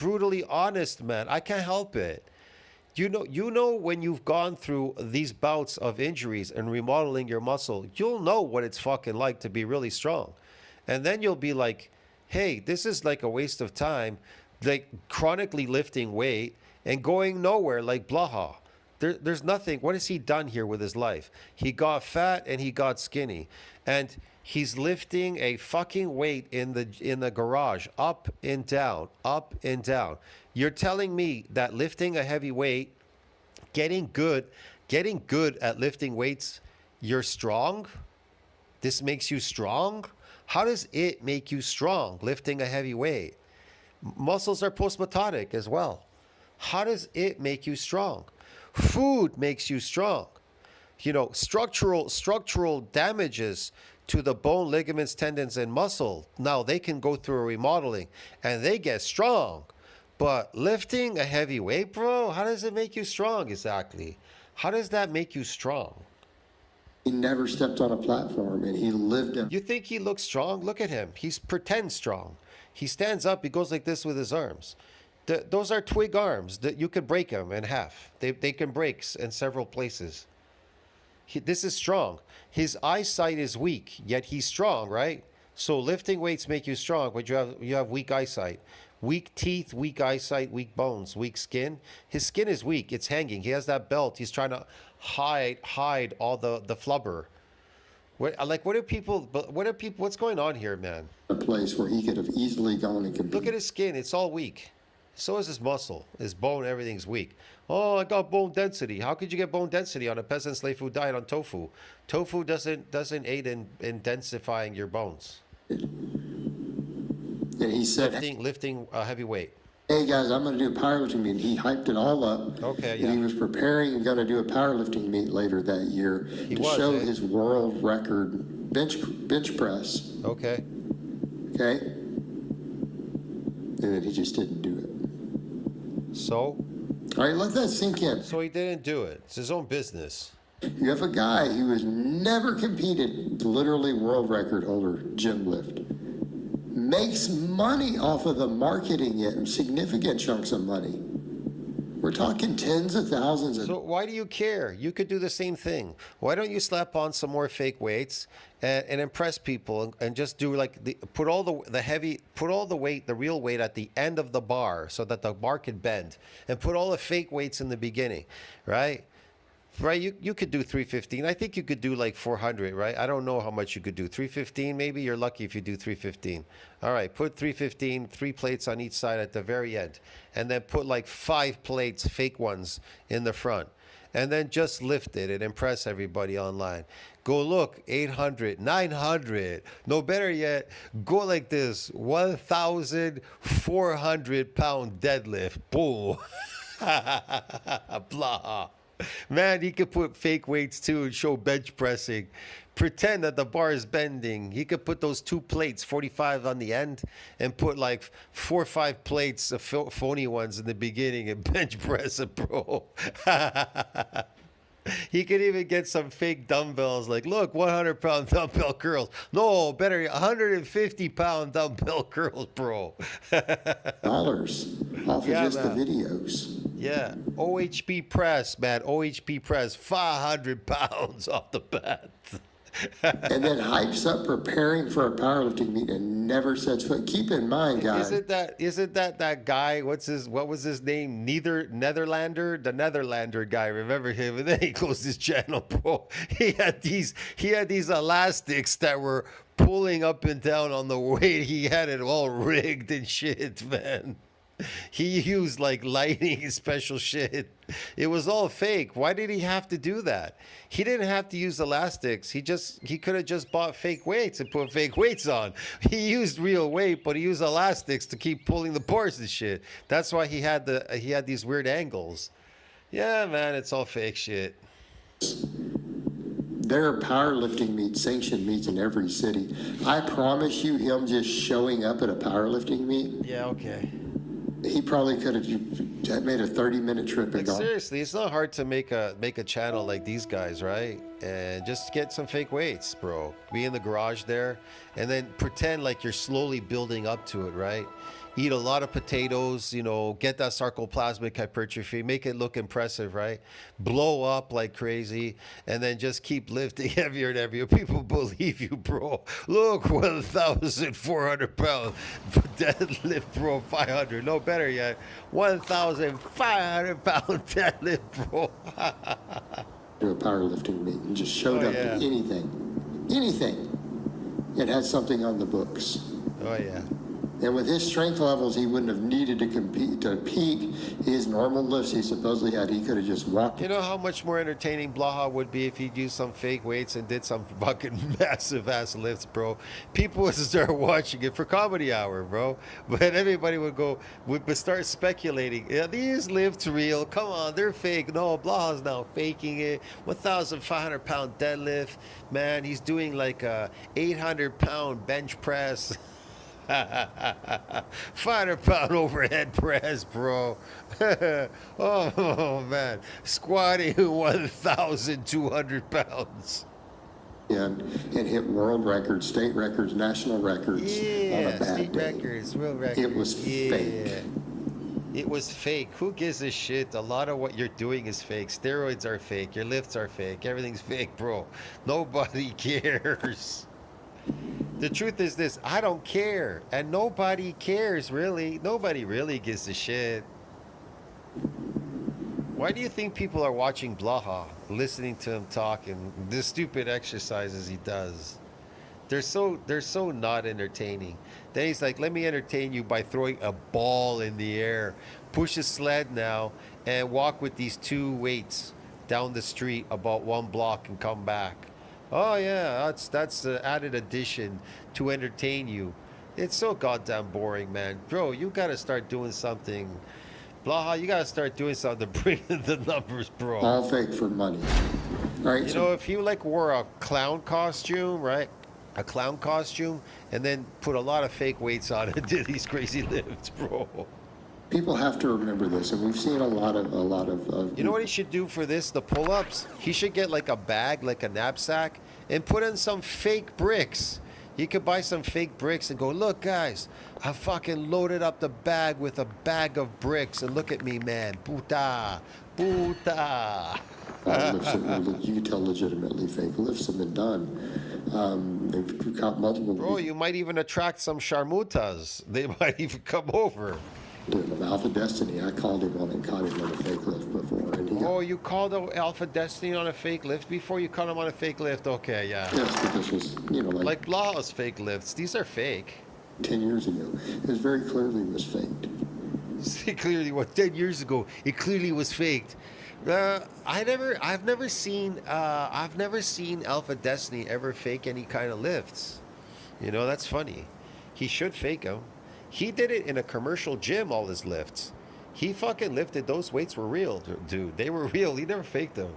brutally honest, man. I can't help it. You know when you've gone through these bouts of injuries and remodeling your muscle, you'll know what it's fucking like to be really strong. And then you'll be like, hey, this is like a waste of time, like chronically lifting weight and going nowhere like Blaha. There's nothing. What has he done here with his life? He got fat and he got skinny. And he's lifting a fucking weight in the garage, up and down, up and down. You're telling me that lifting a heavy weight, getting good at lifting weights, you're strong? This makes you strong? How does it make you strong, lifting a heavy weight? Muscles are postmitotic as well. How does it make you strong? Food makes you strong. Structural damages to the bone, ligaments, tendons, and muscle. Now they can go through a remodeling and they get strong. But lifting a heavy weight, bro, how does it make you strong exactly? How does that make you strong? He never stepped on a platform and he lived in. You think he looks strong? Look at him. He's pretend strong. He stands up, he goes like this with his arms. Those are twig arms that you could break them in half. They can break in several places. This is strong. His eyesight is weak, yet he's strong, right? So lifting weights make you strong, but you have weak eyesight. Weak teeth, weak eyesight, weak bones, weak skin. His skin is weak. It's hanging. He has that belt. He's trying to hide all the flubber. What's going on here, man? A place where he could have easily gone and competed. Look at his skin. It's all weak. So is his muscle. His bone, everything's weak. Oh, I got bone density. How could you get bone density on a peasant slave food diet on tofu? Tofu doesn't aid in densifying your bones. And he said, lifting a heavy weight. hey guys, I'm going to do a powerlifting meet. He hyped it all up. Okay, and yeah. he was preparing and going to do a powerlifting meet later that year to show his world record bench press. Okay. Okay? And then he just didn't do it. So? All right, let that sink in. So he didn't do it. It's his own business. You have a guy who has never competed, literally world record holder, gym lift. Makes money off of the marketing it, significant chunks of money. We're talking tens of thousands of. So why do you care? You could do the same thing. Why don't you slap on some more fake weights and impress people and just do like put all the weight, the real weight at the end of the bar so that the bar could bend, and put all the fake weights in the beginning, right? Right, you could do 315. I think you could do like 400, right? I don't know how much you could do. 315 maybe? You're lucky if you do 315. All right, put 315, 3 plates on each side at the very end. And then put like 5 plates, fake ones, in the front. And then just lift it and impress everybody online. Go look, 800, 900. No, better yet, go like this, 1,400 pound deadlift. Boom. Blah. Man, he could put fake weights too and show bench pressing. Pretend that the bar is bending. He could put those 2 plates, 45 on the end, and put like 4 or 5 plates of phony ones in the beginning and bench press it, bro. He could even get some fake dumbbells, like, look, 100-pound dumbbell curls. No, better, 150-pound dumbbell curls, bro. Dollars off of just the videos. Yeah, OHP press, man, OHP press, 500 pounds off the bat. And then hypes up preparing for a powerlifting meet and never sets foot. Keep in mind, guys. Isn't that guy? What was his name? Netherlander, the Netherlander guy. Remember him? And then he closed his channel, bro. He had these elastics that were pulling up and down on the weight. He had it all rigged and shit, man. He used like lighting special shit. It was all fake. Why did he have to do that? He didn't have to use elastics. He could have just bought fake weights and put fake weights on. He used real weight, but he used elastics to keep pulling the bars and shit. That's why he had these weird angles. Yeah, man, it's all fake shit. There are powerlifting meets, sanctioned meets in every city. I promise you, him just showing up at a powerlifting meet. Yeah, okay. He probably could have made a 30-minute trip and gone. Seriously, it's not hard to make a channel like these guys, right? And just get some fake weights, bro. Be in the garage there, and then pretend like you're slowly building up to it, right? eat a lot of potatoes, get that sarcoplasmic hypertrophy, make it look impressive, right? Blow up like crazy, and then just keep lifting heavier and heavier. People believe you, bro. Look, 1,400 pounds deadlift, bro, 500. No, better yet, 1,500 pound deadlift, bro. To a powerlifting meet and just showed up to anything. It had something on the books. Oh, yeah. And with his strength levels, he wouldn't have needed to compete to peak his normal lifts he supposedly had. He could have just walked. You know how much more entertaining Blaha would be if he'd used some fake weights and did some fucking massive ass lifts, bro. People would start watching it for comedy hour, bro. But everybody would start speculating. Yeah, these lifts real? Come on, they're fake. No, Blaha's now faking it. 1,500 pound deadlift, man. He's doing like a 800 pound bench press. 500 pound overhead press, bro. Oh man, squatting 1,200 pounds. And hit world records, state records, national records on a bad state day. records, world records. It was fake. It was fake. Who gives a shit? A lot of what you're doing is fake. Steroids are fake. Your lifts are fake. Everything's fake, bro. Nobody cares. The truth is this, I don't care. And nobody cares, really. Nobody really gives a shit. Why do you think people are watching Blaha, listening to him talk and the stupid exercises he does? They're so not entertaining. Then he's like, let me entertain you by throwing a ball in the air. Push a sled now and walk with these 2 weights down the street about 1 block and come back. Oh yeah, that's the added addition to entertain you. It's so goddamn boring, man. Bro, you gotta start doing something. Blaha, you gotta start doing something to bring in the numbers, bro. All fake for money. All right. You know, if you like wore a clown costume, right? A clown costume, and then put a lot of fake weights on it and did these crazy lifts, bro. People have to remember this, and we've seen a lot of. You know what he should do for this? The pull-ups. He should get like a bag, like a knapsack, and put in some fake bricks. He could buy some fake bricks and go, look, guys, I fucking loaded up the bag with a bag of bricks, and look at me, man, puta, puta. You can tell legitimately fake lifts have been done. They've caught multiple. Bro, you might even attract some sharmutas. They might even come over. Dude, Alpha Destiny, I called him on and caught him on a fake lift before. And you called out Alpha Destiny on a fake lift before you caught him on a fake lift? Okay, yeah. Yes, but this was, like Blah's fake lifts. These are fake. 10 years ago. It was very clearly was faked. See, clearly, 10 years ago, it clearly was faked. I've never seen Alpha Destiny ever fake any kind of lifts. That's funny. He should fake them. He did it in a commercial gym, all his lifts. He fucking lifted. Those weights were real, dude. They were real. He never faked them.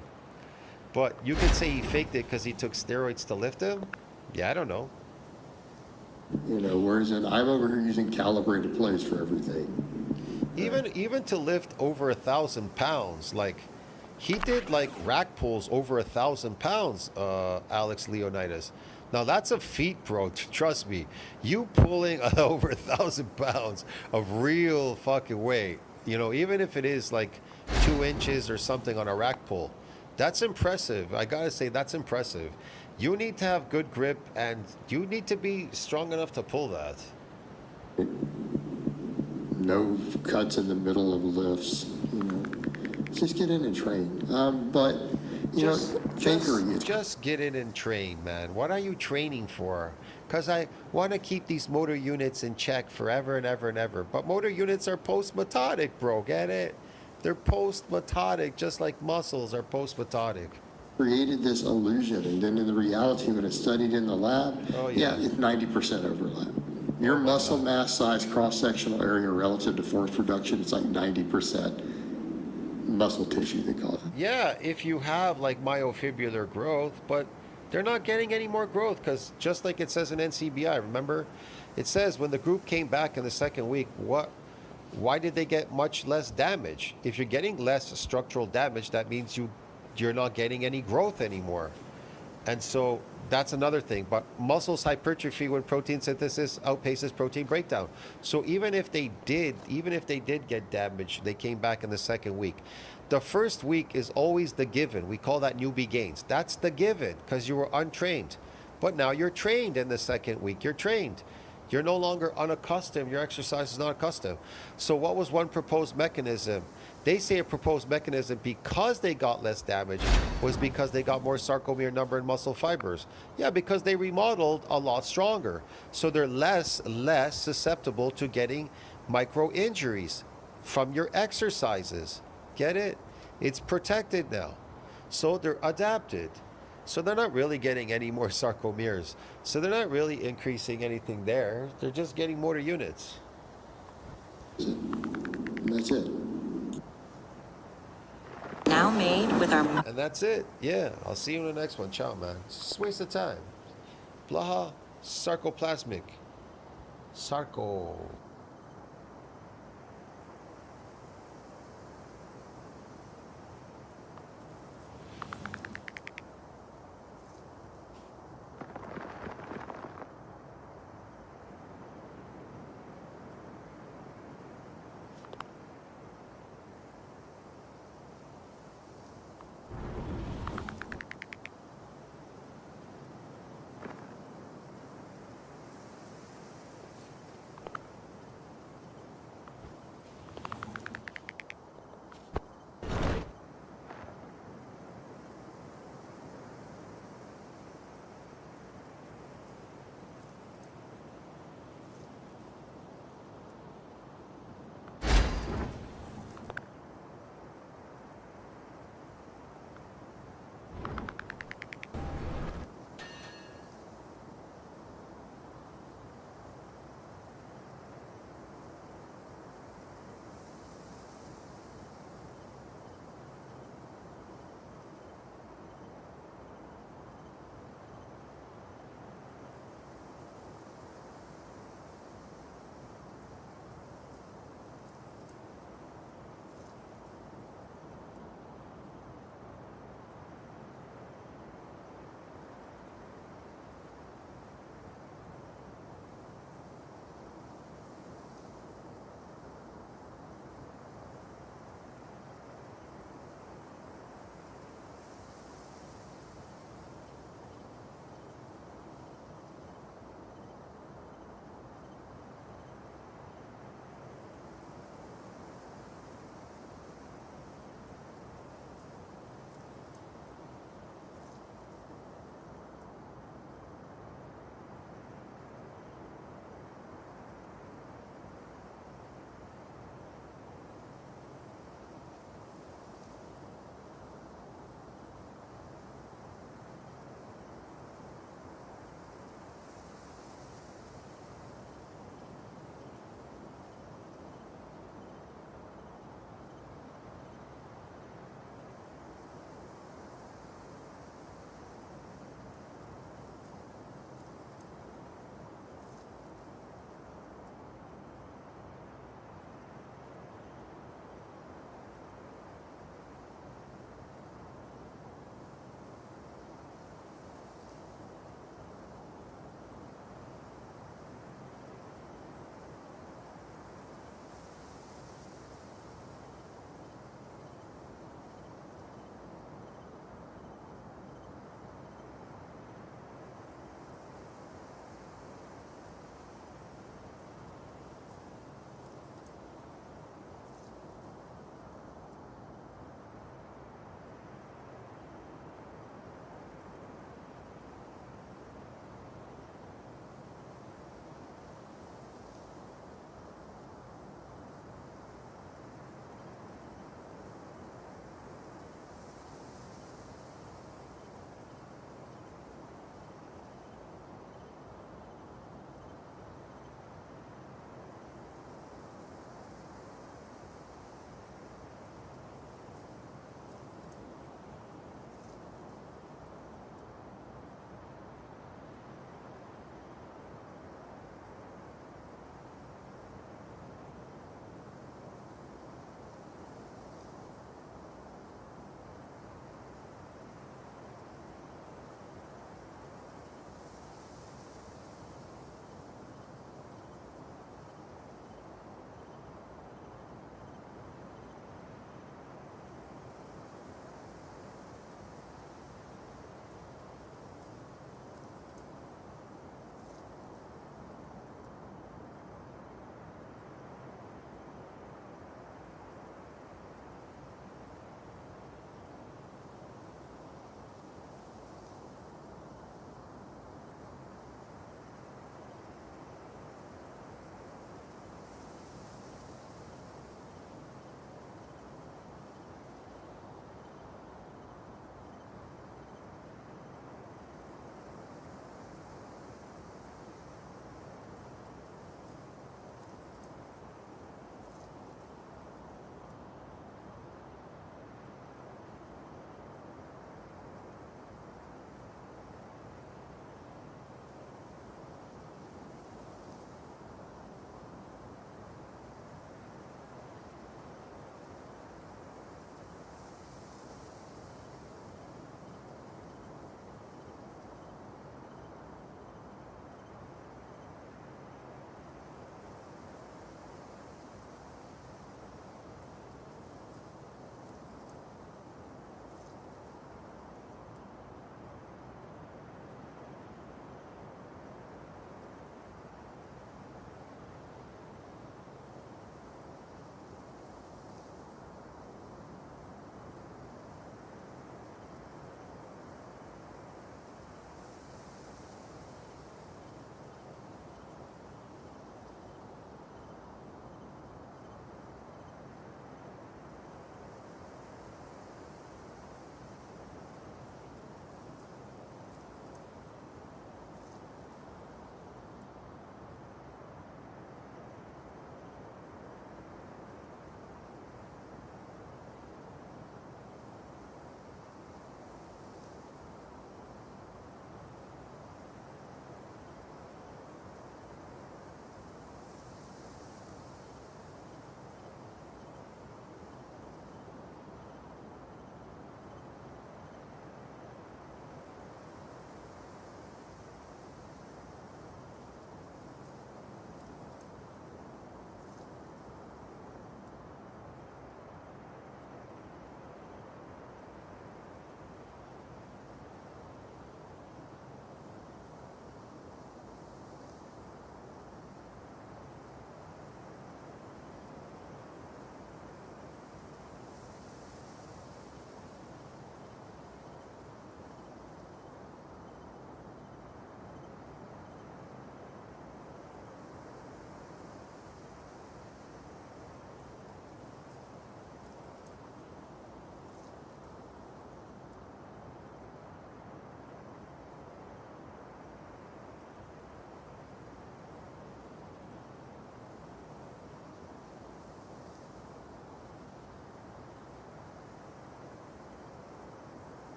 But you could say he faked it because he took steroids to lift them? Yeah, I don't know. Whereas I'm over here using calibrated plates for everything. Even to lift over 1,000 pounds, like he did like rack pulls over 1,000 pounds, Alex Leonidas. Now that's a feat, bro. Trust me. You pulling over 1,000 pounds of real fucking weight, even if it is like 2 inches or something on a rack pull, that's impressive. I gotta say, that's impressive. You need to have good grip and you need to be strong enough to pull that. No cuts in the middle of lifts, Just get in and train. But just get in and train, man. What are you training for? Because I want to keep these motor units in check forever and ever and ever. But motor units are post-metotic, bro. Get it? They're post-metotic, just like muscles are post-metotic. Created this illusion, and then in the reality, when it's studied in the lab, it's 90% overlap. Your muscle mass size cross-sectional area relative to force production, it's like 90%. Muscle tissue, they call it. Yeah, if you have like myofibrillar growth, but they're not getting any more growth because just like it says in NCBI, remember? It says when the group came back in the second week, why did they get much less damage? If you're getting less structural damage, that means you're not getting any growth anymore. And so That's another thing. But muscles hypertrophy when protein synthesis outpaces protein breakdown. So even if they did get damaged, they came back in the second week. The first week is always the given. We call that newbie gains. That's the given because you were untrained. But now you're trained in the second week. You're trained. You're no longer unaccustomed. Your exercise is not accustomed. So what was one proposed mechanism? They say a proposed mechanism because they got less damage was because they got more sarcomere number and muscle fibers. Yeah, because they remodeled a lot stronger. So they're less susceptible to getting micro injuries from your exercises. Get it? It's protected now. So they're adapted. So they're not really getting any more sarcomeres. So they're not really increasing anything there. They're just getting motor units. And that's it. Now made with our... And that's it. Yeah. I'll see you in the next one. Ciao, man. It's just a waste of time. Blaha sarcoplasmic. Sarco.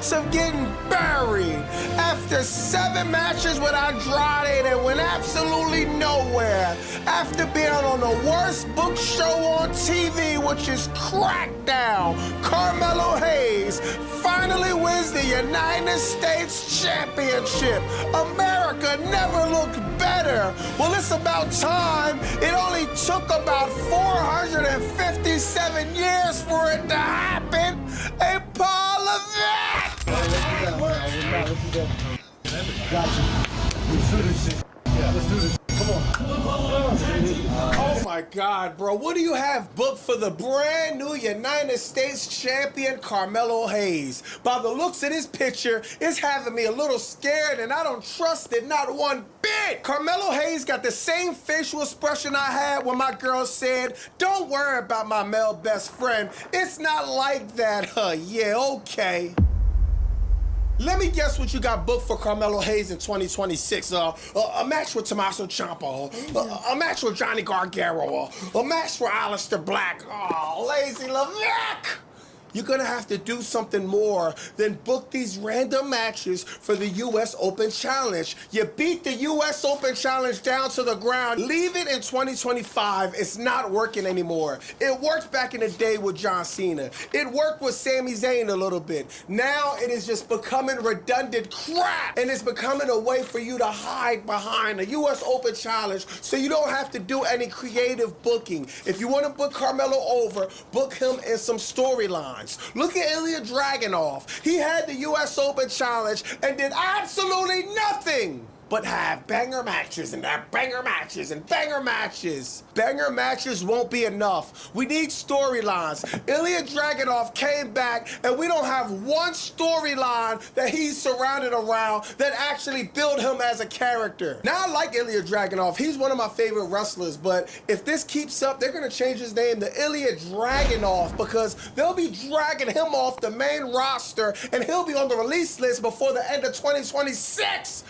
chance of getting buried. After 7 matches with Andrade that went absolutely nowhere. After being on the worst book show on TV, which is Crackdown, Carmelo Hayes finally wins the United States Championship. America never looked better. Well, it's about time. It only took about 457 years for it to happen. A Paul Levesque! Let's do this. Come on. Oh my God, bro. What do you have booked for the brand new United States champion Carmelo Hayes? By the looks of this picture, it's having me a little scared and I don't trust it not one bit. Carmelo Hayes got the same facial expression I had when my girl said, "Don't worry about my male best friend. It's not like that." Yeah, okay. Let me guess what you got booked for Carmelo Hayes in 2026. A match with Tommaso Ciampa, a match with Johnny Gargano, a match for Aleister Black. Oh, lazy Levesque! You're gonna have to do something more than book these random matches for the US Open Challenge. You beat the US Open Challenge down to the ground. Leave it in 2025. It's not working anymore. It worked back in the day with John Cena. It worked with Sami Zayn a little bit. Now it is just becoming redundant crap, and it's becoming a way for you to hide behind the US Open Challenge so you don't have to do any creative booking. If you want to book Carmelo over, book him in some storylines. Look at Ilya Dragunov. He had the US Open Challenge and did absolutely nothing but have banger matches and have banger matches and banger matches. Banger matches won't be enough. We need storylines. Ilya Dragunov came back and we don't have one storyline that he's surrounded around that actually build him as a character. Now I like Ilya Dragunov. He's one of my favorite wrestlers, but if this keeps up, they're gonna change his name to Ilya Dragunov because they'll be dragging him off the main roster and he'll be on the release list before the end of 2026.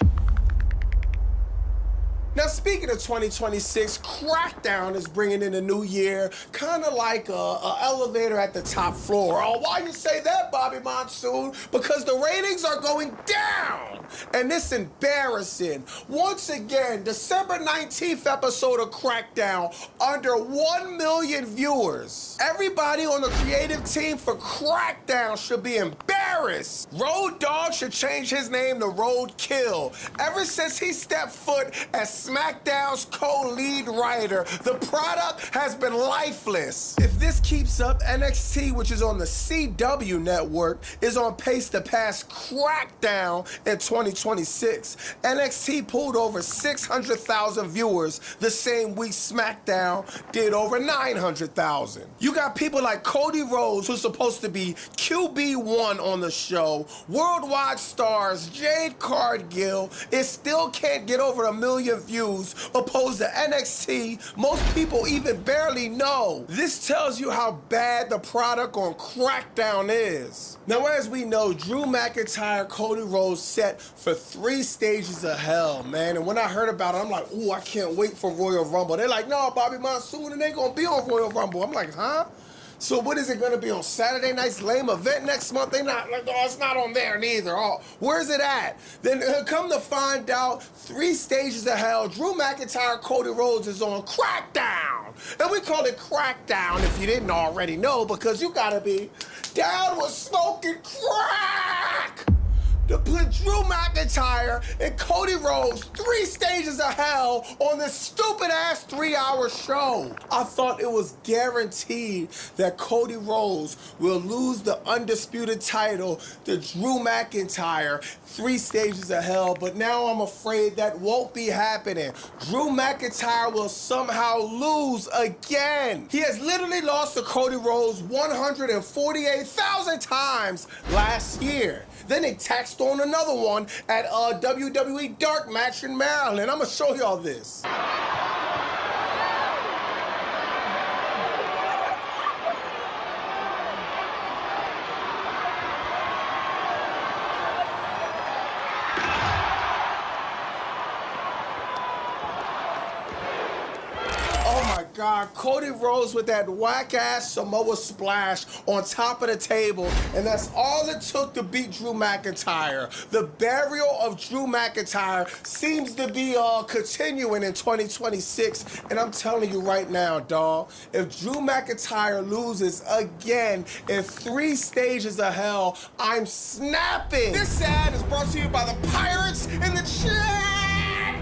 Now, speaking of 2026, Crackdown is bringing in a new year, kind of like a elevator at the top floor. Oh, why you say that, Bobby Monsoon? Because the ratings are going down, and it's embarrassing. Once again, December 19th episode of Crackdown, under 1 million viewers. Everybody on the creative team for Crackdown should be embarrassed. Road Dogg should change his name to Roadkill. Ever since he stepped foot as SmackDown's co-lead writer, the product has been lifeless. If this keeps up, NXT, which is on the CW network, is on pace to pass Crackdown in 2026. NXT pulled over 600,000 viewers the same week SmackDown did over 900,000. You got people like Cody Rhodes, who's supposed to be QB1 on the show, worldwide stars Jade Cargill, it still can't get over 1 million views, opposed to NXT, most people even barely know. This tells you how bad the product on Crackdown is. Now, as we know, Drew McIntyre, Cody Rhodes set for 3 stages of hell, man. And when I heard about it, I'm like, ooh, I can't wait for Royal Rumble. They're like, no, Bobby Monsoon, and they gonna be on Royal Rumble. I'm like, huh? So what is it gonna be on Saturday Night's Lame Event next month? They not like, oh, it's not on there neither. Oh, where's it at? Then come to find out, 3 stages of hell. Drew McIntyre, Cody Rhodes is on Crackdown, and we call it Crackdown if you didn't already know, because you gotta be down with smoking crack to put Drew McIntyre and Cody Rhodes 3 stages of hell on this stupid-ass 3-hour show. I thought it was guaranteed that Cody Rhodes will lose the undisputed title to Drew McIntyre 3 stages of hell, but now I'm afraid that won't be happening. Drew McIntyre will somehow lose again. He has literally lost to Cody Rhodes 148,000 times last year. Then they taxed on another one at a WWE Dark match in Maryland. I'm gonna show y'all this. Oh my God, Cody Rhodes with that whack-ass Samoa splash on top of the table, and that's all it took to beat Drew McIntyre. The burial of Drew McIntyre seems to be continuing in 2026, and I'm telling you right now, dawg, if Drew McIntyre loses again in 3 stages of hell, I'm snapping. This ad is brought to you by the Pirates in the chat.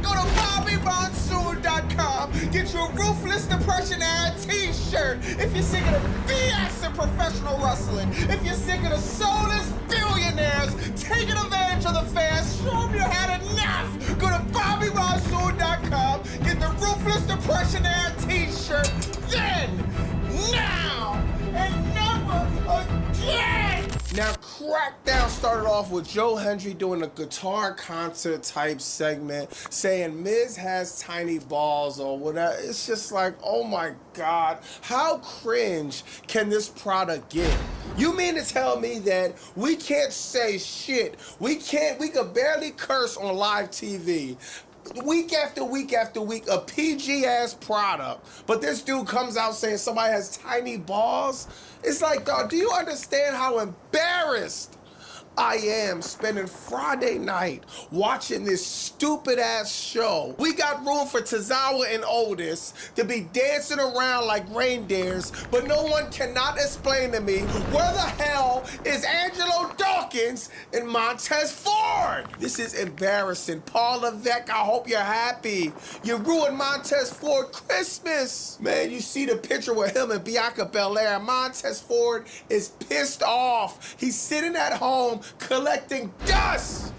Go to BobbyMonsoon.com. Get your Ruthless Depression ad t-shirt. If you're sick of the BS in professional wrestling, if you're sick of the soulless billionaires taking advantage of the fans, show them you had enough. Go to BobbyMonsoon.com. Get the Ruthless Depression ad t-shirt. Then, now, and never again. Now, Crackdown started off with Joe Hendry doing a guitar concert type segment saying Miz has tiny balls or whatever. It's just like, oh my God, how cringe can this product get? You mean to tell me that we can't say shit? We could barely curse on live TV. Week after week after week, a PG-ass product, but this dude comes out saying somebody has tiny balls? It's like, dog, do you understand how embarrassed I am spending Friday night watching this stupid-ass show? We got room for Tozawa and Otis to be dancing around like reindeers, but no one cannot explain to me where the hell is Angelo Dawkins and Montez Ford? This is embarrassing. Paul Levesque, I hope you're happy. You ruined Montez Ford Christmas. Man, you see the picture with him and Bianca Belair. Montez Ford is pissed off. He's sitting at home collecting dust,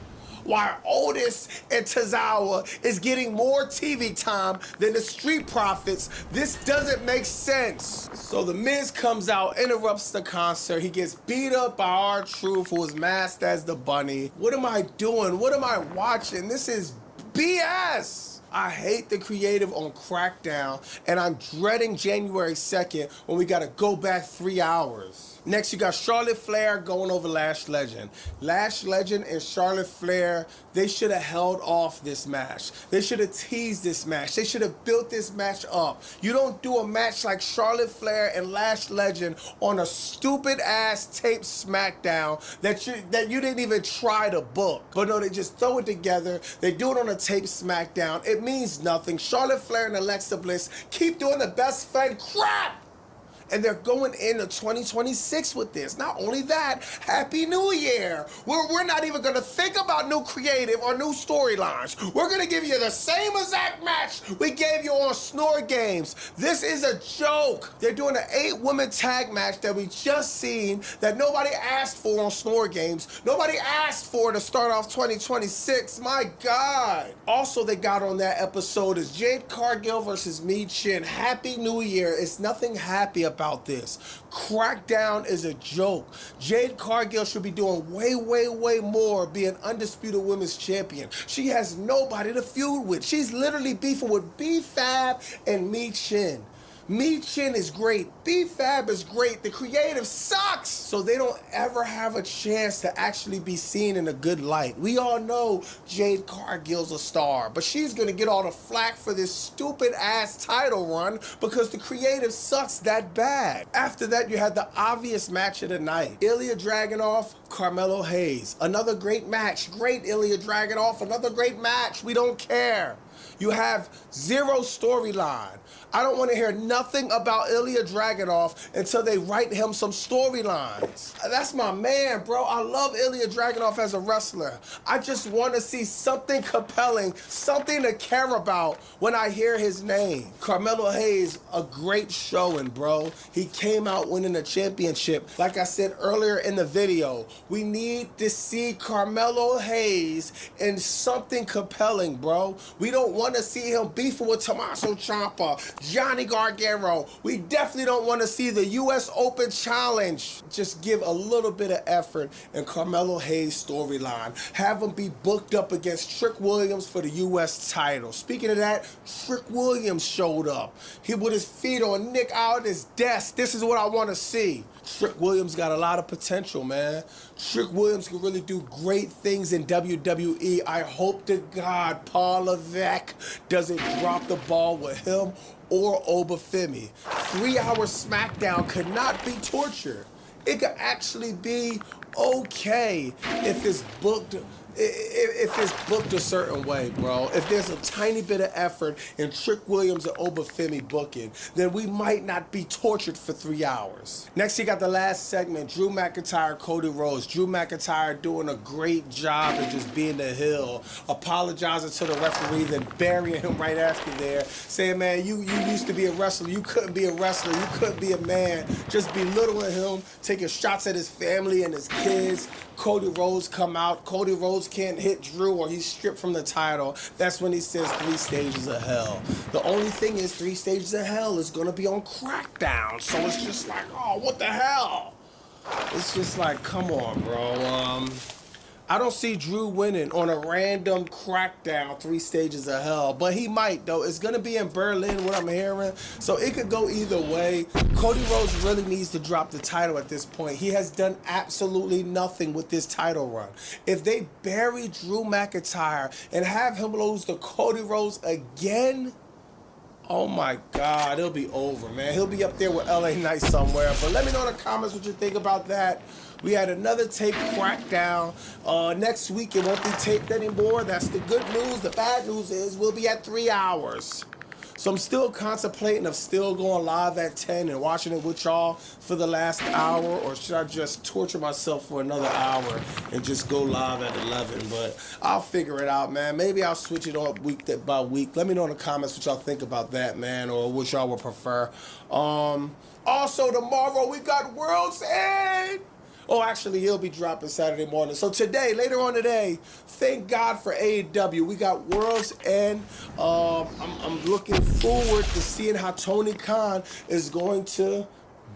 while Otis and Tozawa is getting more TV time than the Street Profits. This doesn't make sense. So the Miz comes out, interrupts the concert. He gets beat up by R-Truth, who is masked as the bunny. What am I doing? What am I watching? This is BS. I hate the creative on Crackdown, and I'm dreading January 2nd when we gotta go back 3 hours. Next, you got Charlotte Flair going over Lash Legend. Lash Legend and Charlotte Flair, they should have held off this match. They should have teased this match. They should have built this match up. You don't do a match like Charlotte Flair and Lash Legend on a stupid-ass taped SmackDown that you didn't even try to book. But no, they just throw it together. They do it on a taped SmackDown. It means nothing. Charlotte Flair and Alexa Bliss keep doing the best friend crap. And they're going into 2026 with this. Not only that, Happy New Year. We're not even gonna think about new creative or new storylines. We're gonna give you the same exact match we gave you on Snore Games. This is a joke. They're doing an 8-woman tag match that we just seen that nobody asked for on Snore Games. Nobody asked for to start off 2026. My God. Also, they got on that episode is Jade Cargill versus Mi Chin. Happy New Year. It's nothing happy about this. Crackdown is a joke. Jade Cargill should be doing way, way, way more being undisputed women's champion. She has nobody to feud with. She's literally beefing with B-Fab and Mi Chin. Mi Chin is great. B-Fab is great. The creative sucks. So they don't ever have a chance to actually be seen in a good light. We all know Jade Cargill's a star, but she's going to get all the flack for this stupid-ass title run because the creative sucks that bad. After that, you had the obvious match of the night. Ilya Dragunov, Carmelo Hayes. Another great match. Great Ilya Dragunov. Another great match. We don't care. You have zero storyline. I don't want to hear nothing about Ilya Dragunov until they write him some storylines. That's my man, bro. I love Ilya Dragunov as a wrestler. I just want to see something compelling, something to care about when I hear his name. Carmelo Hayes, a great showing, bro. He came out winning the championship. Like I said earlier in the video, we need to see Carmelo Hayes in something compelling, bro. We don't want to see him beefing with Tommaso Ciampa, Johnny Gargano. We definitely don't want to see the U.S. Open Challenge. Just give a little bit of effort in Carmelo Hayes' storyline. Have him be booked up against Trick Williams for the U.S. title. Speaking of that, Trick Williams showed up. He with his feet on Nick Aldis' desk. This is what I want to see. Trick Williams got a lot of potential, man. Trick Williams can really do great things in WWE. I hope to God Paul Levesque neck doesn't drop the ball with him or Obafemi. 3-hour SmackDown could not be torture. It could actually be okay if it's booked. If it's booked a certain way, bro, if there's a tiny bit of effort in Trick Williams and Obafemi booking, then we might not be tortured for 3 hours. Next, you got the last segment, Drew McIntyre, Cody Rhodes. Drew McIntyre doing a great job of just being the heel, apologizing to the referee, then burying him right after there, saying, man, you used to be a wrestler. You couldn't be a wrestler. You couldn't be a man. Just belittling him, taking shots at his family and his kids. Cody Rhodes come out. Cody Rhodes can't hit Drew or he's stripped from the title. That's when he says 3 stages of hell. The only thing is 3 stages of hell is going to be on Crackdown. So it's just like, oh, what the hell? It's just like, come on, bro. I don't see Drew winning on a random Crackdown 3 stages of hell, but he might, though. It's going to be in Berlin, what I'm hearing, so it could go either way. Cody Rhodes really needs to drop the title at this point. He has done absolutely nothing with this title run. If they bury Drew McIntyre and have him lose to Cody Rhodes again, oh my God, it'll be over, man. He'll be up there with LA Knight somewhere, but let me know in the comments what you think about that. We had another tape Crackdown. Next week, it won't be taped anymore. That's the good news. The bad news is we'll be at 3 hours. So I'm still contemplating of still going live at 10 and watching it with y'all for the last hour, or should I just torture myself for another hour and just go live at 11? But I'll figure it out, man. Maybe I'll switch it up week by week. Let me know in the comments what y'all think about that, man, or what y'all would prefer. Also, tomorrow we got World's End. Oh, actually, he'll be dropping Saturday morning. So today, later on today, thank God for AEW. We got World's End. I'm looking forward to seeing how Tony Khan is going to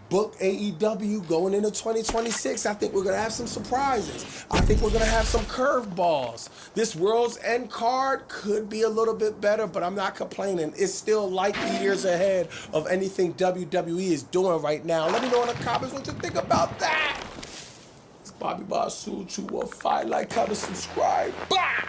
book AEW going into 2026. I think we're going to have some surprises. I think we're going to have some curveballs. This World's End card could be a little bit better, but I'm not complaining. It's still light years ahead of anything WWE is doing right now. Let me know in the comments what you think about that. Bobby Basu 215. Like, comment, subscribe. Bah!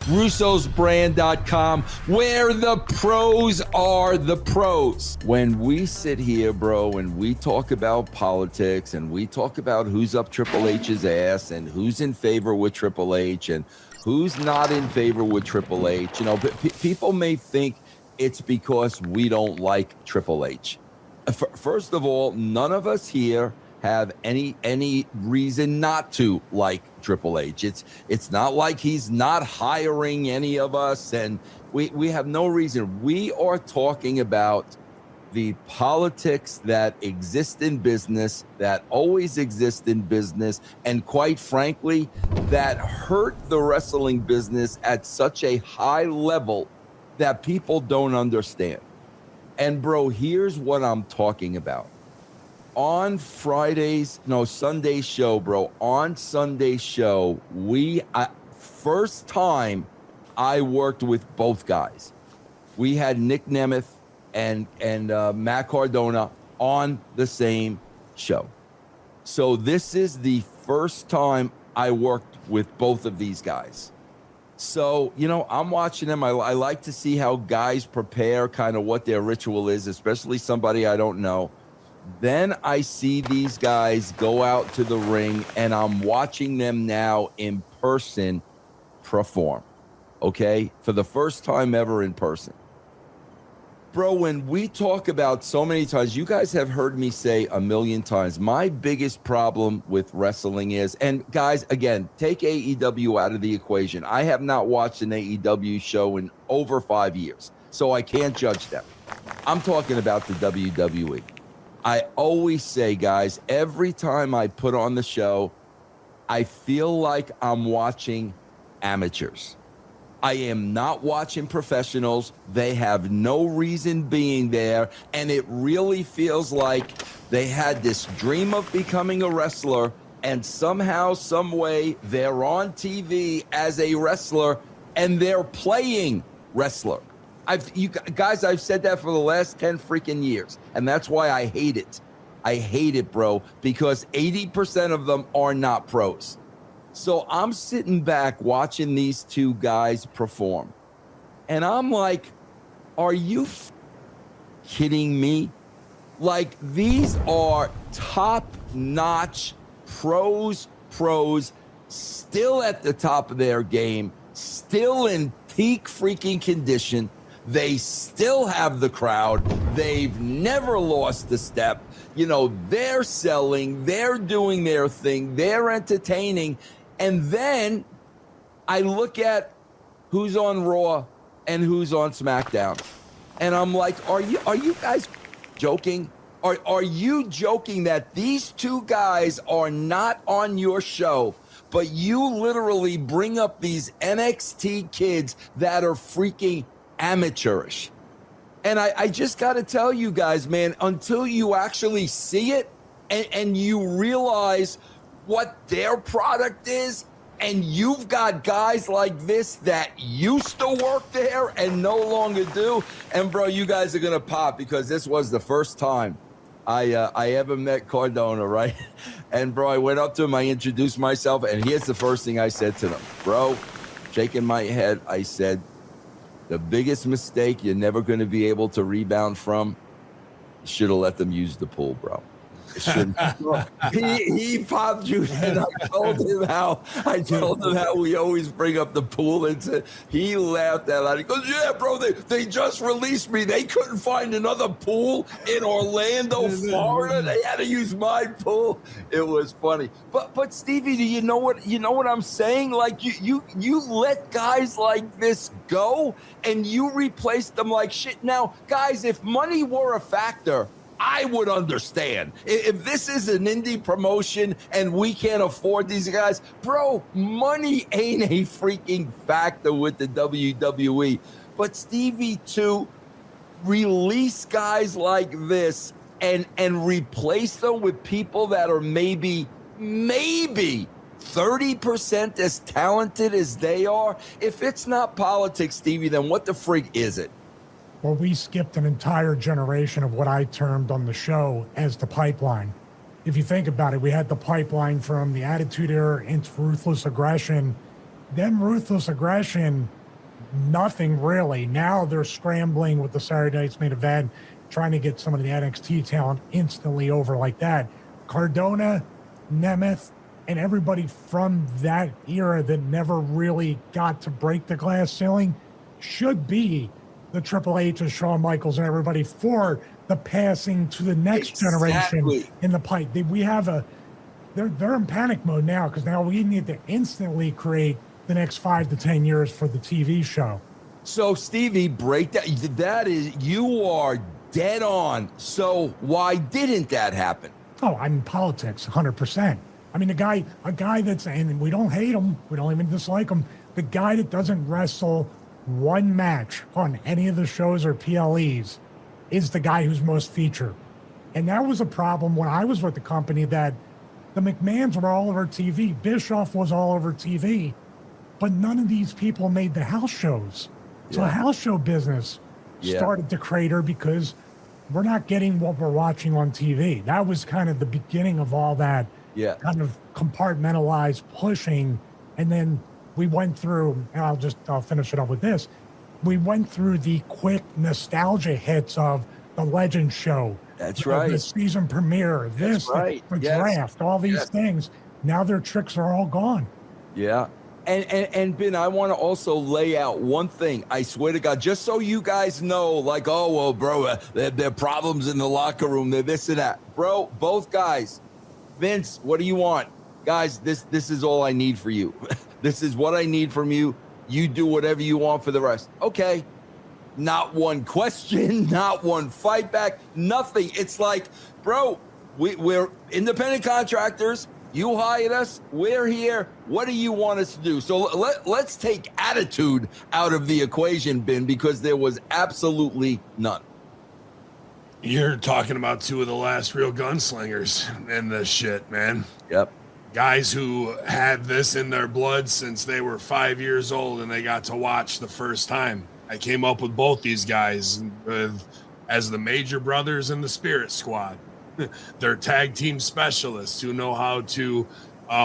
Russo'sBrand.com, where the pros are the pros. When we sit here, bro, and we talk about politics and we talk about who's up Triple H's ass and who's in favor with Triple H and who's not in favor with Triple H, you know, people may think it's because we don't like Triple H. First of all, none of us here have any reason not to like Triple H. It's not like he's not hiring any of us, and we have no reason. We are talking about the politics that exist in business, that always exist in business, and quite frankly, that hurt the wrestling business at such a high level that people don't understand. And bro, here's what I'm talking about. On Sunday show, bro, on Sunday show, first time I worked with both guys. We had Nick Nemeth and Matt Cardona on the same show. So this is the first time I worked with both of these guys. So, I'm watching them. I like to see how guys prepare, kind of what their ritual is, especially somebody I don't know. Then I see these guys go out to the ring, and I'm watching them now in person perform, okay? For the first time ever in person. Bro, when we talk about so many times, you guys have heard me say a million times, my biggest problem with wrestling is, and guys, again, take AEW out of the equation. I have not watched an AEW show in over 5 years, so I can't judge them. I'm talking about the WWE. I always say, guys, every time I put on the show, I feel like I'm watching amateurs. I am not watching professionals. They have no reason being there. And it really feels like they had this dream of becoming a wrestler, and somehow, some way, they're on TV as a wrestler and they're playing wrestler. I've said that for the last 10 freaking years. And that's why I hate it. I hate it, bro, because 80% of them are not pros. So I'm sitting back watching these two guys perform. And I'm like, are you kidding me? Like, these are top-notch pros, still at the top of their game, still in peak freaking condition. They still have the crowd. They've never lost a step. They're selling, they're doing their thing, they're entertaining. And then I look at who's on Raw and who's on SmackDown. And I'm like, are you guys joking? Are you joking that these two guys are not on your show, but you literally bring up these NXT kids that are freaking amateurish? And I just got to tell you guys, man, until you actually see it and you realize what their product is, and you've got guys like this that used to work there and no longer do. And bro, you guys are gonna pop, because this was the first time I ever met Cardona, right? And bro, I went up to him, I introduced myself, and here's the first thing I said to them. Bro, shaking my head, I said, the biggest mistake you're never gonna be able to rebound from, you should have let them use the pool, bro. He popped you, and I told him how we always bring up the pool, and he laughed out loud. He goes, "Yeah, bro, they just released me. They couldn't find another pool in Orlando, Florida. They had to use my pool." It was funny. But Stevie, do you know what I'm saying? Like, you let guys like this go, and you replace them like shit. Now, guys, if money were a factor, I would understand. If this is an indie promotion and we can't afford these guys, bro, money ain't a freaking factor with the WWE. But Stevie, to release guys like this and replace them with people that are maybe 30% as talented as they are, if it's not politics, Stevie, then what the frig is it? Well, we skipped an entire generation of what I termed on the show as the pipeline. If you think about it, we had the pipeline from the Attitude Era into Ruthless Aggression. Then Ruthless Aggression, nothing really. Now they're scrambling with the Saturday Night's Main Event, trying to get some of the NXT talent instantly over like that. Cardona, Nemeth, and everybody from that era that never really got to break the glass ceiling should be the Triple H's, Shawn Michaels, and everybody for the passing to the next generation in the pipe. They're in panic mode now because now we need to instantly create the next 5 to 10 years for the TV show. So Stevie, break that. That is, you are dead on. So why didn't that happen? Oh, I'm in politics, 100%. I mean, a guy that's, and we don't hate him, we don't even dislike him, the guy that doesn't wrestle one match on any of the shows or PLEs is the guy who's most featured. And that was a problem when I was with the company, that the McMahons were all over TV. Bischoff was all over TV, but none of these people made the house shows. So the house show business started to crater because we're not getting what we're watching on TV. That was kind of the beginning of all that kind of compartmentalized pushing. And then we went through, and I'll finish it up with this. We went through the quick nostalgia hits of the Legend Show. That's right. The season premiere, the draft, all these things. Now their tricks are all gone. Yeah. And Ben, I want to also lay out one thing. I swear to God, just so you guys know, like, oh, well, bro, there are problems in the locker room. They're this and that. Bro, both guys. Vince, what do you want? Guys, this is all I need for you. This is what I need from you. You do whatever you want for the rest. Okay. Not one question, not one fight back, nothing. It's like, bro, we're independent contractors. You hired us. We're here. What do you want us to do? So let's take attitude out of the equation, Ben, because there was absolutely none. You're talking about two of the last real gunslingers in this shit, man. Yep. Guys who had this in their blood since they were 5 years old and they got to watch the first time. I came up with both these guys as the Major Brothers in the Spirit Squad. They're tag team specialists who know how to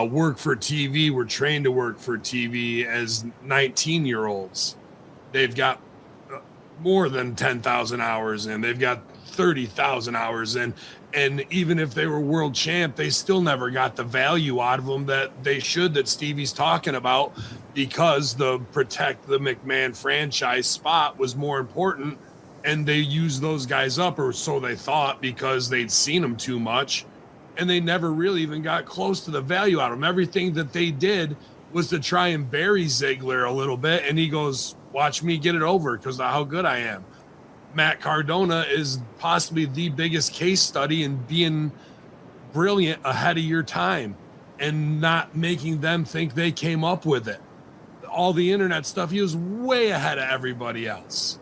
work for TV. Were trained to work for TV as 19-year-olds. They've got more than 10,000 hours in. They've got 30,000 hours in. And even if they were world champ, they still never got the value out of them that they should, that Stevie's talking about, because the protect the McMahon franchise spot was more important. And they used those guys up, or so they thought, because they'd seen them too much. And they never really even got close to the value out of them. Everything that they did was to try and bury Ziggler a little bit. And he goes, watch me get it over because of how good I am. Matt Cardona is possibly the biggest case study in being brilliant ahead of your time and not making them think they came up with it. All the internet stuff, he was way ahead of everybody else.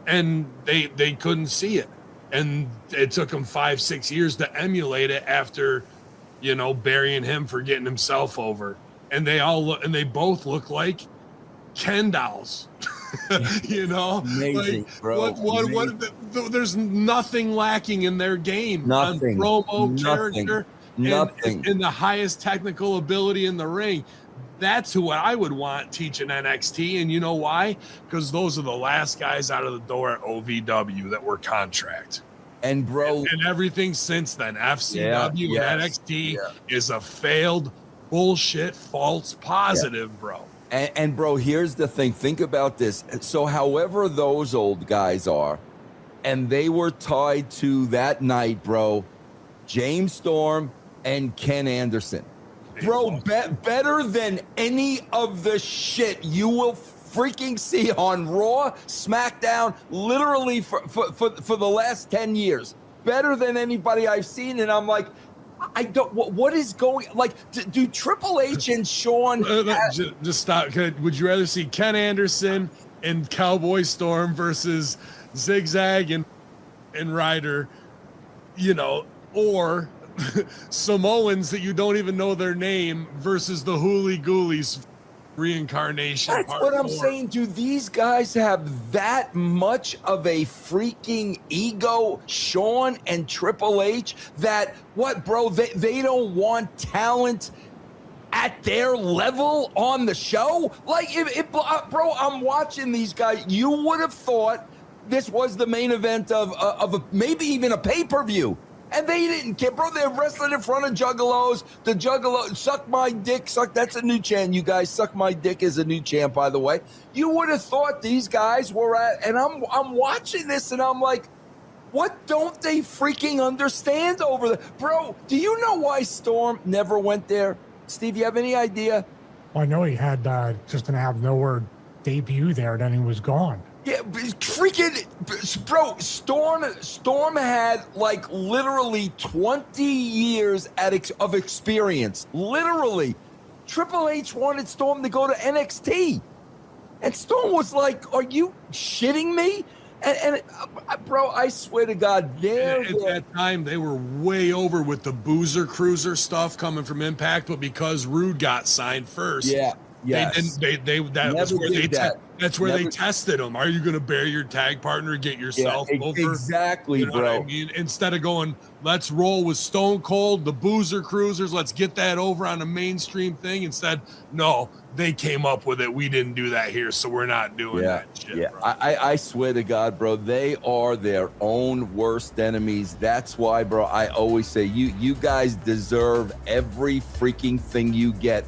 And they couldn't see it. And it took them 5-6 years to emulate it after, burying him for getting himself over. And they both look like Ken dolls. Amazing, like, bro. There's nothing lacking in their game. Nothing. On promo, character, nothing. And the highest technical ability in the ring. That's who I would want teaching NXT. And you know why? Because those are the last guys out of the door at OVW that were contract. And bro, and everything since then, FCW and NXT is a failed bullshit false positive, bro. And bro, here's the thing. Think about this. So however those old guys are, and they were tied to that night, bro, James Storm and Ken Anderson. Bro, better than any of the shit you will freaking see on Raw, SmackDown, literally for the last 10 years. Better than anybody I've seen. And I'm like, I don't. What is going? Like, do Triple H and Shawn? Just stop. Would you rather see Ken Anderson and Cowboy Storm versus Zigzag and Ryder? Or Samoans that you don't even know their name versus the Hooly Ghoulies reincarnation. That's what I'm saying. Do these guys have that much of a freaking ego, Shawn and Triple H, that what, bro, they don't want talent at their level on the show? Like, bro, I'm watching these guys. You would have thought this was the main event of maybe even a pay-per-view. And they didn't care, bro. They're wrestling in front of juggalos. The juggalo, suck my dick, that's a new chant, you guys. Suck my dick is a new chant, by the way. You would have thought these guys were and I'm watching this and I'm like, What don't they freaking understand over there? Bro, do you know why Storm never went there? Steve, you have any idea? Well, I know he had just an out of nowhere debut there, then he was gone. Yeah, freaking, bro, Storm had like literally 20 years of experience. Literally. Triple H wanted Storm to go to NXT. And Storm was like, are you shitting me? And bro, I swear to God, At that time, they were way over with the Boozer Cruiser stuff coming from Impact, but because Rude got signed first, that's where they tested him. Are you going to bury your tag partner, get yourself over? Exactly, you know bro. what I mean? Instead of going, let's roll with Stone Cold, the Boozer Cruisers, let's get that over on a mainstream thing. Instead, no, they came up with it. We didn't do that here, so we're not doing that shit. Bro. I swear to God, bro, they are their own worst enemies. That's why, bro, I always say you guys deserve every freaking thing you get.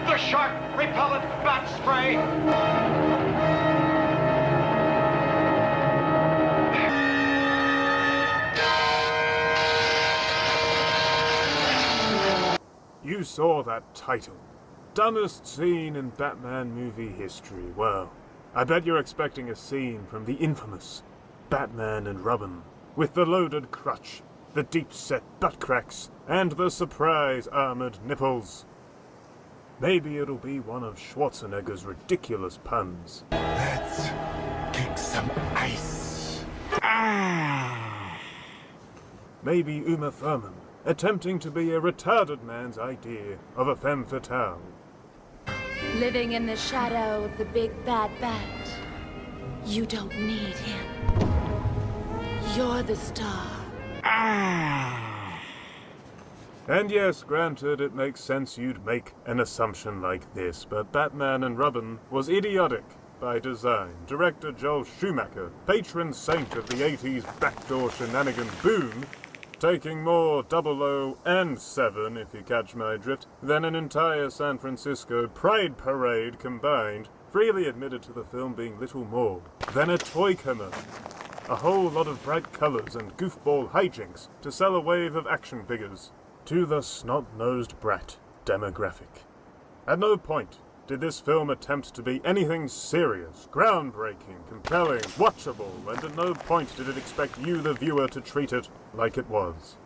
The shark repellent bat spray. You saw that title. Dumbest scene in Batman movie history. Well, I bet you're expecting a scene from the infamous Batman and Robin, with the loaded crutch, the deep-set butt cracks, and the surprise armored nipples. Maybe it'll be one of Schwarzenegger's ridiculous puns. Let's kick some ice. Maybe Uma Thurman, attempting to be a retarded man's idea of a femme fatale. Living in the shadow of the big bad bat. You don't need him. You're the star. And yes, granted, it makes sense you'd make an assumption like this, but Batman and Robin was idiotic by design. Director Joel Schumacher, patron saint of the 80s backdoor shenanigan boom, taking more 00 and 7, if you catch my drift, than an entire San Francisco Pride Parade combined, freely admitted to the film being little more than a toy commercial. A whole lot of bright colors and goofball hijinks to sell a wave of action figures to the snot-nosed brat demographic. At no point did this film attempt to be anything serious, groundbreaking, compelling, watchable, and at no point did it expect you, the viewer, to treat it like it was.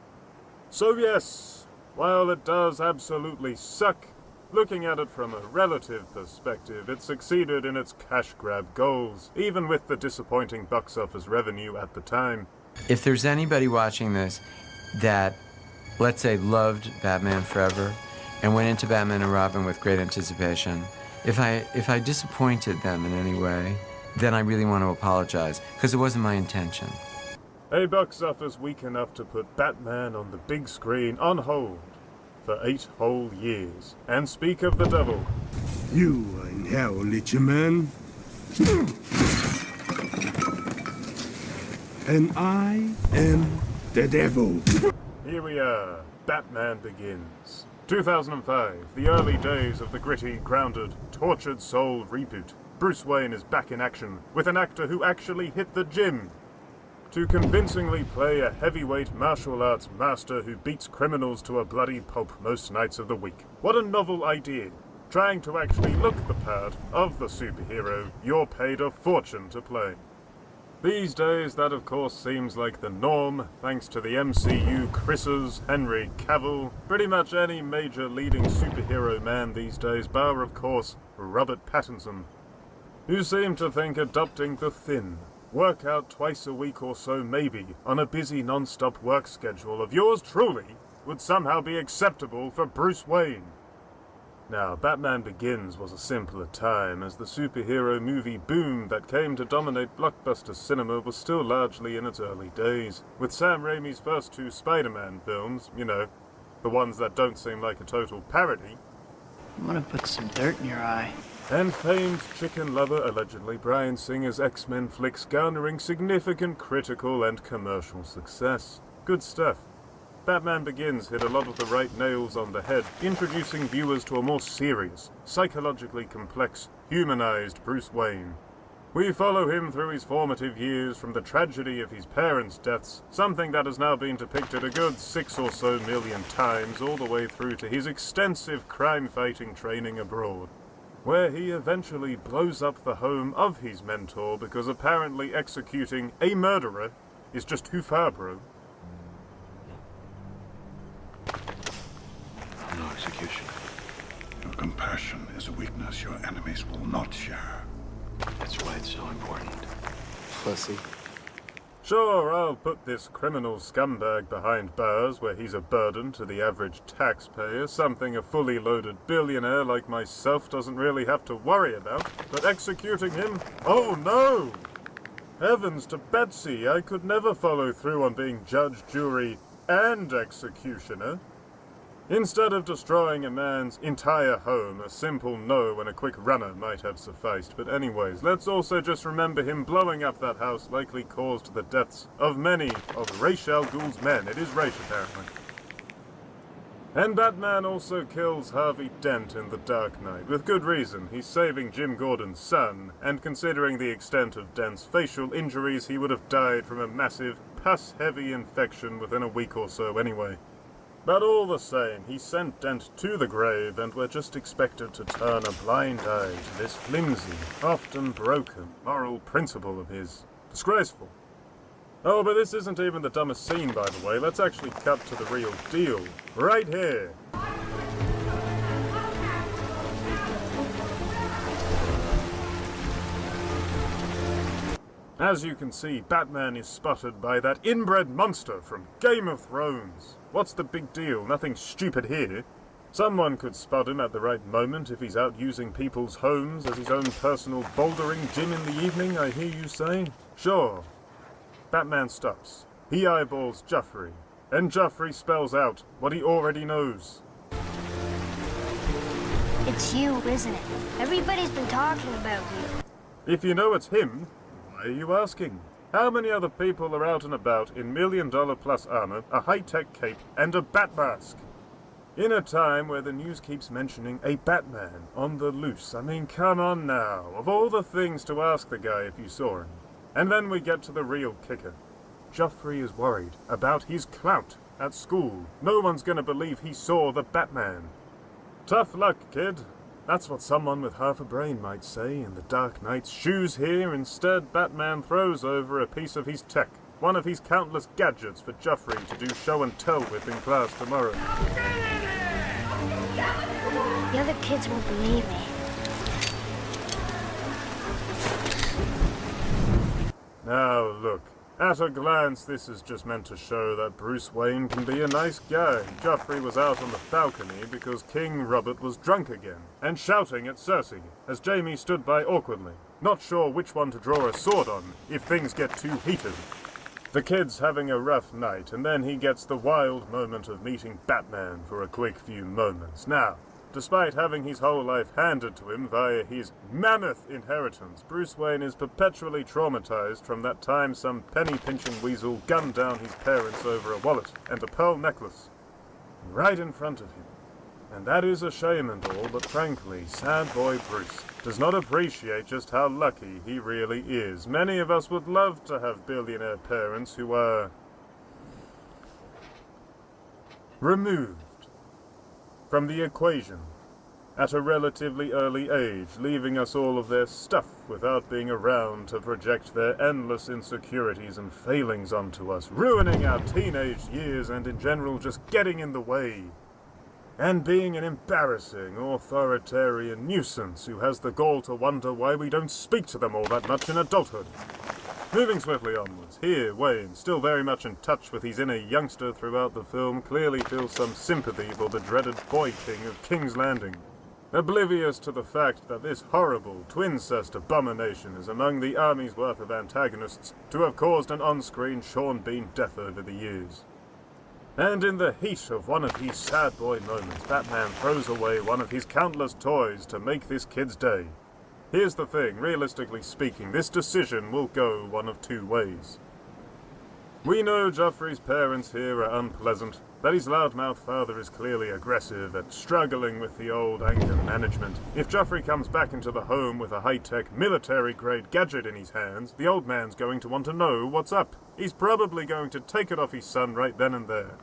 So yes, while it does absolutely suck, looking at it from a relative perspective, it succeeded in its cash grab goals, even with the disappointing box office revenue at the time. If there's anybody watching this that, let's say, loved Batman Forever and went into Batman and Robin with great anticipation, if I disappointed them in any way, then I really want to apologize, because it wasn't my intention. A box office weak enough to put Batman on the big screen on hold for 8 whole years. And speak of the devil. You are in hell, little man. And I am the devil. Here we are. Batman Begins. 2005, the early days of the gritty, grounded, tortured soul reboot. Bruce Wayne is back in action, with an actor who actually hit the gym to convincingly play a heavyweight martial arts master who beats criminals to a bloody pulp most nights of the week. What a novel idea. Trying to actually look the part of the superhero you're paid a fortune to play. These days, that of course seems like the norm, thanks to the MCU Chris's, Henry Cavill, pretty much any major leading superhero man these days, bar of course, Robert Pattinson, who seem to think adopting the thin, work out twice a week or so maybe, on a busy non-stop work schedule of yours truly, would somehow be acceptable for Bruce Wayne. Now, Batman Begins was a simpler time, as the superhero movie boom that came to dominate blockbuster cinema was still largely in its early days, with Sam Raimi's first 2 Spider-Man films, you know, the ones that don't seem like a total parody. I'm gonna put some dirt in your eye. And famed chicken lover, allegedly, Bryan Singer's X-Men flicks garnering significant critical and commercial success. Good stuff. Batman Begins hit a lot of the right nails on the head, introducing viewers to a more serious, psychologically complex, humanized Bruce Wayne. We follow him through his formative years, from the tragedy of his parents' deaths, something that has now been depicted a good 6 or so million times, all the way through to his extensive crime-fighting training abroad, where he eventually blows up the home of his mentor because apparently executing a murderer is just too far, bro. No execution. Your compassion is a weakness your enemies will not share. That's why it's so important. Pussy. Sure, I'll put this criminal scumbag behind bars where he's a burden to the average taxpayer, something a fully loaded billionaire like myself doesn't really have to worry about, but executing him? Oh no! Heavens to Betsy, I could never follow through on being judge, jury, and executioner. Instead of destroying a man's entire home, a simple no and a quick runner might have sufficed. But anyways, let's also just remember him blowing up that house likely caused the deaths of many of Ra's al Ghul's men. It is Ra's, apparently. And Batman also kills Harvey Dent in The Dark Knight, with good reason. He's saving Jim Gordon's son, and considering the extent of Dent's facial injuries, he would have died from a massive, pus-heavy infection within a week or so anyway. But all the same, he sent Dent to the grave, and we're just expected to turn a blind eye to this flimsy, often broken, moral principle of his. Disgraceful. Oh, but this isn't even the dumbest scene, by the way. Let's actually cut to the real deal. Right here. As you can see, Batman is spotted by that inbred monster from Game of Thrones. What's the big deal? Nothing stupid here. Someone could spot him at the right moment if he's out using people's homes as his own personal bouldering gym in the evening, I hear you say? Sure. Batman stops. He eyeballs Joffrey, and Joffrey spells out what he already knows. It's you, isn't it? Everybody's been talking about you. If you know it's him, why are you asking? How many other people are out and about in $1 million plus armor, a high-tech cape, and a bat mask? In a time where the news keeps mentioning a Batman on the loose. I mean, come on now. Of all the things to ask the guy if you saw him. And then we get to the real kicker. Joffrey is worried about his clout at school. No one's gonna believe he saw the Batman. Tough luck, kid. That's what someone with half a brain might say in the Dark Knight's shoes here. Instead, Batman throws over a piece of his tech, one of his countless gadgets for Joffrey to do show and tell with in class tomorrow. The other kids won't believe me. Now look, at a glance this is just meant to show that Bruce Wayne can be a nice guy. Joffrey was out on the balcony because King Robert was drunk again, and shouting at Cersei, as Jaime stood by awkwardly, not sure which one to draw a sword on if things get too heated. The kid's having a rough night, and then he gets the wild moment of meeting Batman for a quick few moments. Now, Despite having his whole life handed to him via his mammoth inheritance, Bruce Wayne is perpetually traumatized from that time some penny-pinching weasel gunned down his parents over a wallet and a pearl necklace right in front of him. And that is a shame and all, but frankly, sad boy Bruce does not appreciate just how lucky he really is. Many of us would love to have billionaire parents who are removed from the equation at a relatively early age, leaving us all of their stuff without being around to project their endless insecurities and failings onto us, ruining our teenage years and in general just getting in the way. And being an embarrassing, authoritarian nuisance who has the gall to wonder why we don't speak to them all that much in adulthood. Moving swiftly onwards, here Wayne, still very much in touch with his inner youngster throughout the film, clearly feels some sympathy for the dreaded Boy King of King's Landing. Oblivious to the fact that this horrible, twincest abomination is among the army's worth of antagonists to have caused an on-screen Sean Bean death over the years. And in the heat of one of his sad boy moments, Batman throws away one of his countless toys to make this kid's day. Here's the thing, realistically speaking, this decision will go one of two ways. We know Joffrey's parents here are unpleasant, that his loudmouth father is clearly aggressive and struggling with the old anger management. If Joffrey comes back into the home with a high-tech, military-grade gadget in his hands, the old man's going to want to know what's up. He's probably going to take it off his son right then and there.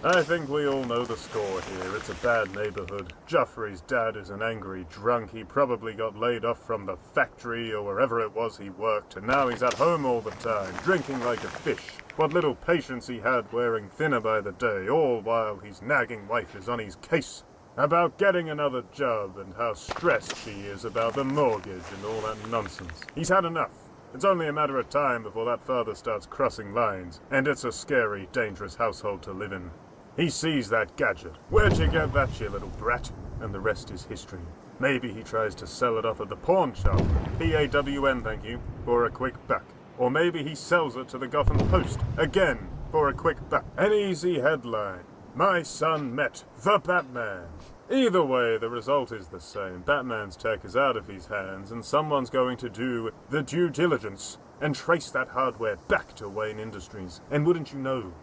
I think we all know the score here. It's a bad neighborhood. Joffrey's dad is an angry drunk. He probably got laid off from the factory or wherever it was he worked, and now he's at home all the time, drinking like a fish. What little patience he had wearing thinner by the day, all while his nagging wife is on his case about getting another job and how stressed she is about the mortgage and all that nonsense. He's had enough. It's only a matter of time before that father starts crossing lines, and it's a scary, dangerous household to live in. He sees that gadget. Where'd you get that, you little brat? And the rest is history. Maybe he tries to sell it off at the pawn shop, PAWN, thank you, for a quick buck. Or maybe he sells it to the Gotham Post, again, for a quick buck. An easy headline. My son met the Batman. Either way, the result is the same. Batman's tech is out of his hands, and someone's going to do the due diligence and trace that hardware back to Wayne Industries. And wouldn't you know,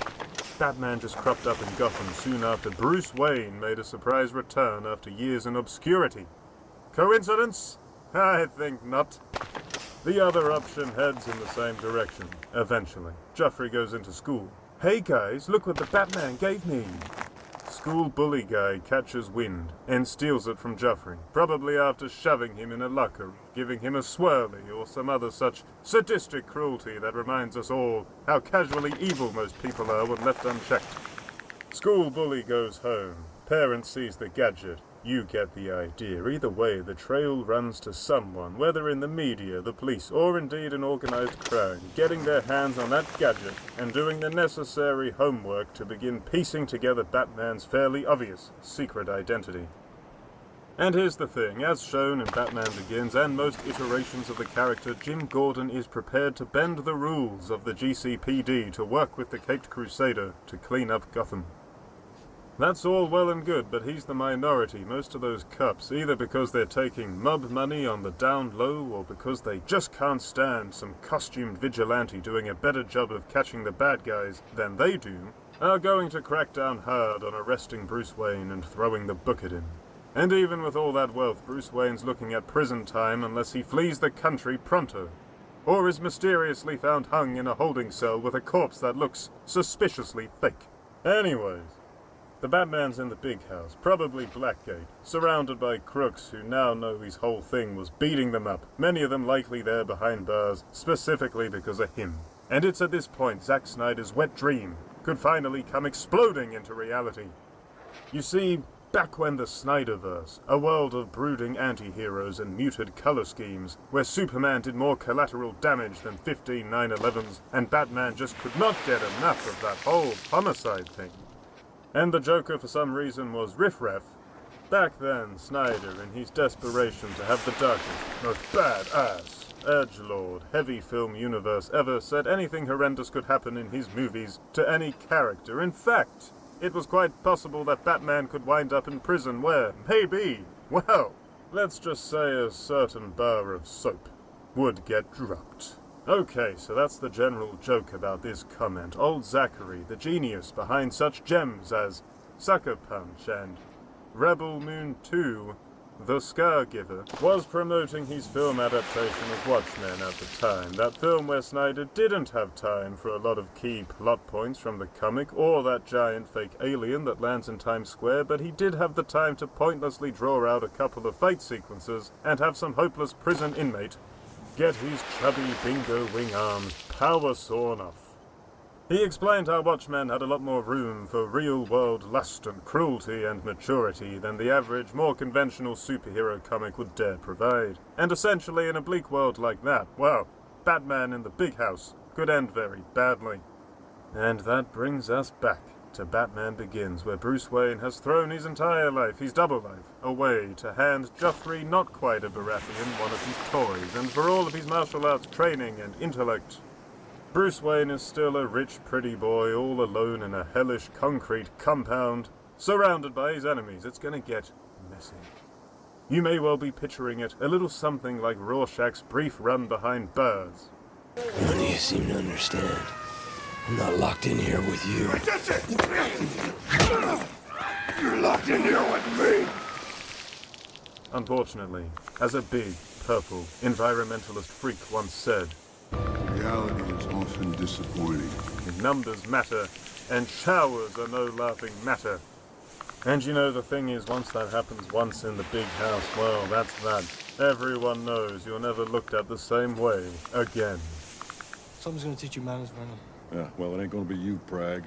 Batman just cropped up in Gotham soon after Bruce Wayne made a surprise return after years in obscurity. Coincidence? I think not. The other option heads in the same direction, eventually. Joffrey goes into school. Hey guys, look what the Batman gave me. School bully guy catches wind and steals it from Joffrey, probably after shoving him in a locker, giving him a swirly or some other such sadistic cruelty that reminds us all how casually evil most people are when left unchecked. School bully goes home. Parent sees the gadget. You get the idea. Either way, the trail runs to someone, whether in the media, the police, or indeed an organized crime, getting their hands on that gadget and doing the necessary homework to begin piecing together Batman's fairly obvious secret identity. And here's the thing, as shown in Batman Begins and most iterations of the character, Jim Gordon is prepared to bend the rules of the GCPD to work with the Caped Crusader to clean up Gotham. That's all well and good, but he's the minority. Most of those cops, either because they're taking mob money on the down low or because they just can't stand some costumed vigilante doing a better job of catching the bad guys than they do, are going to crack down hard on arresting Bruce Wayne and throwing the book at him. And even with all that wealth, Bruce Wayne's looking at prison time unless he flees the country pronto, or is mysteriously found hung in a holding cell with a corpse that looks suspiciously fake. Anyways, the Batman's in the big house, probably Blackgate, surrounded by crooks who now know his whole thing was beating them up, many of them likely there behind bars, specifically because of him. And it's at this point Zack Snyder's wet dream could finally come exploding into reality. You see, back when the Snyderverse, a world of brooding anti-heroes and muted color schemes, where Superman did more collateral damage than 15 9/11s, and Batman just could not get enough of that whole homicide thing. And the Joker for some reason was riffraff. Back then, Snyder, in his desperation to have the darkest, most badass, edgelord, heavy film universe ever, said anything horrendous could happen in his movies to any character. In fact, it was quite possible that Batman could wind up in prison where, maybe, well, let's just say a certain bar of soap would get dropped. Okay, so that's the general joke about this comment. Old Zachary, the genius behind such gems as Sucker Punch and Rebel Moon 2, The Scargiver, was promoting his film adaptation of Watchmen at the time. That film where Snyder didn't have time for a lot of key plot points from the comic or that giant fake alien that lands in Times Square, but he did have the time to pointlessly draw out a couple of fight sequences and have some hopeless prison inmate get his chubby bingo wing arms power sawn off. He explained how Watchmen had a lot more room for real-world lust and cruelty and maturity than the average, more conventional superhero comic would dare provide. And essentially, in a bleak world like that, well, Batman in the big house could end very badly. And that brings us back to Batman Begins, where Bruce Wayne has thrown his entire life, his double life, away to hand Joffrey not quite a Baratheon one of his toys, and for all of his martial arts training and intellect, Bruce Wayne is still a rich, pretty boy all alone in a hellish concrete compound, surrounded by his enemies. It's gonna get messy. You may well be picturing it, a little something like Rorschach's brief run behind bars. None of you seem to understand. I'm not locked in here with you. You're locked in here with me. Unfortunately, as a big, purple, environmentalist freak once said, reality is often disappointing. Numbers matter, and showers are no laughing matter. And you know, the thing is, once that happens once in the big house, well, that's that. Everyone knows you're never looked at the same way again. Someone's gonna teach you manners, Venom. Yeah, well, it ain't gonna be you, Prag.